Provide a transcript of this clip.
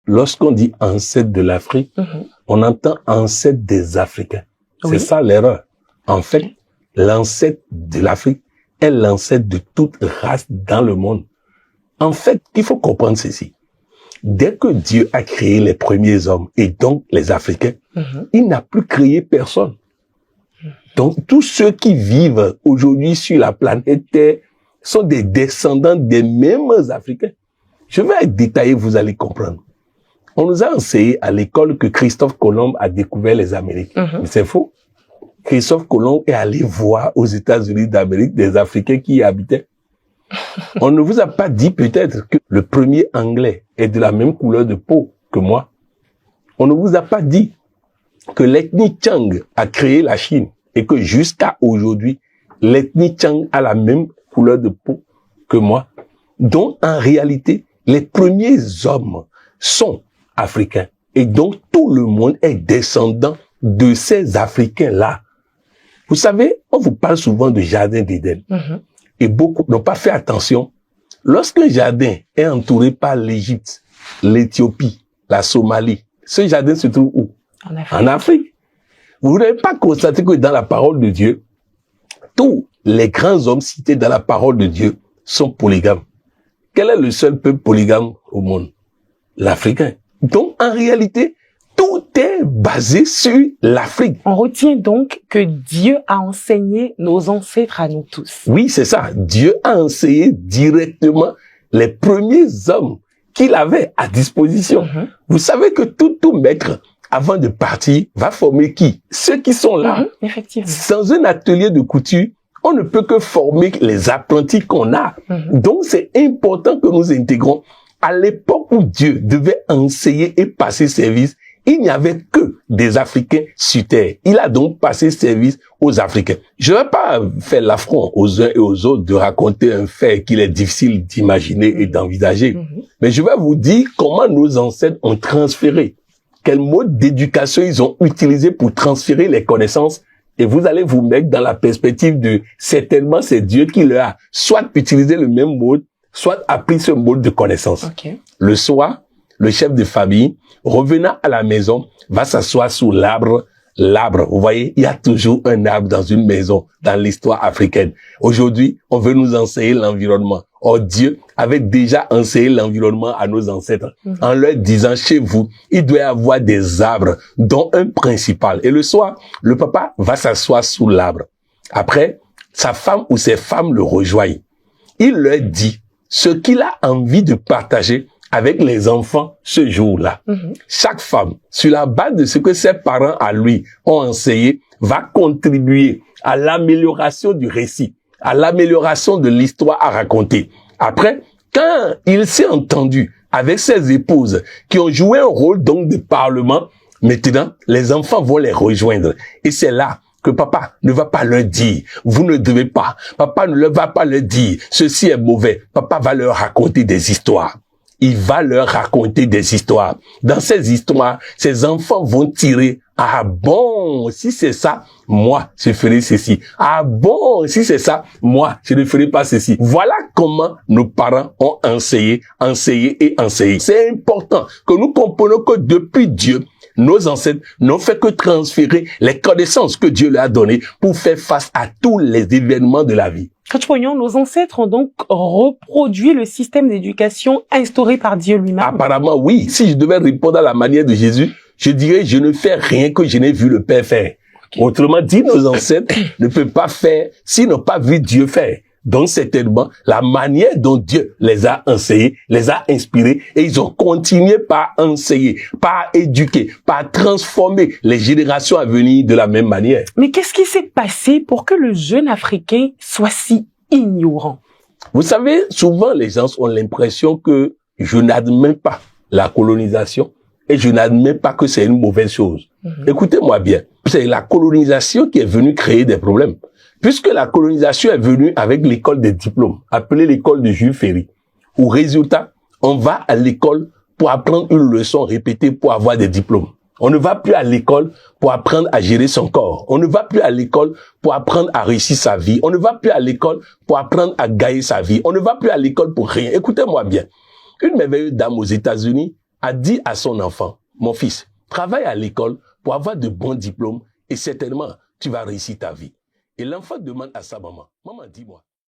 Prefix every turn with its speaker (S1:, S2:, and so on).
S1: lorsqu'on dit ancêtre de l'Afrique, on entend ancêtre des Africains.
S2: Oui.
S1: C'est ça l'erreur. En fait, l'ancêtre de l'Afrique est l'ancêtre de toute race dans le monde. En fait, il faut comprendre ceci. Dès que Dieu a créé les premiers hommes, et donc les Africains, il n'a plus créé personne. Donc, tous ceux qui vivent aujourd'hui sur la planète Terre sont des descendants des mêmes Africains. Je vais détailler, vous allez comprendre. On nous a enseigné à l'école que Christophe Colomb a découvert les Amériques. Mais c'est faux. Christophe Colomb est allé voir aux États-Unis d'Amérique des Africains qui y habitaient. On ne vous a pas dit peut-être que le premier Anglais est de la même couleur de peau que moi. On ne vous a pas dit que l'ethnie Tchang a créé la Chine et que jusqu'à aujourd'hui, l'ethnie Tchang a la même couleur de peau que moi. Donc, en réalité, les premiers hommes sont africains. Et donc, tout le monde est descendant de ces Africains-là. Vous savez, on vous parle souvent de jardin d'Éden. Et beaucoup n'ont pas fait attention. Lorsqu'un jardin est entouré par l'Égypte, l'Éthiopie, la Somalie, ce jardin se trouve où?
S2: En Afrique.
S1: En Afrique. Vous n'avez pas constaté que dans la parole de Dieu, tous les grands hommes cités dans la parole de Dieu sont polygames. Quel est le seul peuple polygame au monde? L'Africain. Donc, en réalité, tout est basé sur l'Afrique.
S2: On retient donc que Dieu a enseigné nos ancêtres à nous tous.
S1: Oui, c'est ça. Dieu a enseigné directement les premiers hommes qu'il avait à disposition. Vous savez que tout maître, avant de partir, va former qui? Ceux qui sont là.
S2: Effectivement.
S1: Dans un atelier de couture, on ne peut que former les apprentis qu'on a. Donc, c'est important que nous intégrons. À l'époque où Dieu devait enseigner et passer service, il n'y avait que des Africains sur terre. Il a donc passé service aux Africains. Je ne vais pas faire l'affront aux uns et aux autres de raconter un fait qu'il est difficile d'imaginer et d'envisager. Mais je vais vous dire comment nos ancêtres ont transféré, quel mode d'éducation ils ont utilisé pour transférer les connaissances. Et vous allez vous mettre dans la perspective de certainement c'est Dieu qui leur a soit utilisé le même mode, soit appris ce mode de connaissance. Le soir, le chef de famille, revenant à la maison, va s'asseoir sous l'arbre. L'arbre, vous voyez, il y a toujours un arbre dans une maison, dans l'histoire africaine. Aujourd'hui, on veut nous enseigner l'environnement. Or, Dieu avait déjà enseigné l'environnement à nos ancêtres, en leur disant, chez vous, il doit y avoir des arbres, dont un principal. Et le soir, le papa va s'asseoir sous l'arbre. Après, sa femme ou ses femmes le rejoignent. Il leur dit ce qu'il a envie de partager avec les enfants ce jour-là. Chaque femme, sur la base de ce que ses parents à lui ont enseigné, va contribuer à l'amélioration du récit, à l'amélioration de l'histoire à raconter. Après, quand il s'est entendu avec ses épouses qui ont joué un rôle donc de parlement, maintenant, les enfants vont les rejoindre. Et c'est là que papa ne va pas leur dire, vous ne devez pas. Papa ne va pas leur dire, ceci est mauvais. Papa va leur raconter des histoires. Il va leur raconter des histoires. Dans ces histoires, ces enfants vont tirer, ah bon, si c'est ça, moi, je ferai ceci. Ah bon, si c'est ça, moi, je ne ferai pas ceci. Voilà comment nos parents ont enseigné. C'est important que nous comprenions que depuis Dieu, nos ancêtres n'ont fait que transférer les connaissances que Dieu leur a données pour faire face à tous les événements de la vie.
S2: Coach Pognon, nos ancêtres ont donc reproduit le système d'éducation instauré par Dieu lui-même.
S1: Apparemment, oui. Si je devais répondre à la manière de Jésus, je dirais, je ne fais rien que je n'ai vu le Père faire. Autrement dit, nos ancêtres ne peuvent pas faire s'ils n'ont pas vu Dieu faire. Donc, certainement, la manière dont Dieu les a enseignés, les a inspirés, et ils ont continué par enseigner, par éduquer, par transformer les générations à venir de la même manière.
S2: Mais qu'est-ce qui s'est passé pour que le jeune Africain soit si ignorant?
S1: Vous savez, souvent, les gens ont l'impression que je n'admets pas la colonisation et je n'admets pas que c'est une mauvaise chose. Écoutez-moi bien. C'est la colonisation qui est venue créer des problèmes. Puisque la colonisation est venue avec l'école des diplômes, appelée l'école de Jules Ferry. Au résultat, on va à l'école pour apprendre une leçon répétée pour avoir des diplômes. On ne va plus à l'école pour apprendre à gérer son corps. On ne va plus à l'école pour apprendre à réussir sa vie. On ne va plus à l'école pour apprendre à gagner sa vie. On ne va plus à l'école pour rien. Écoutez-moi bien. Une merveilleuse dame aux États-Unis a dit à son enfant, mon fils, travaille à l'école pour avoir de bons diplômes et certainement, tu vas réussir ta vie. Et l'enfant demande à sa maman, maman, dis-moi,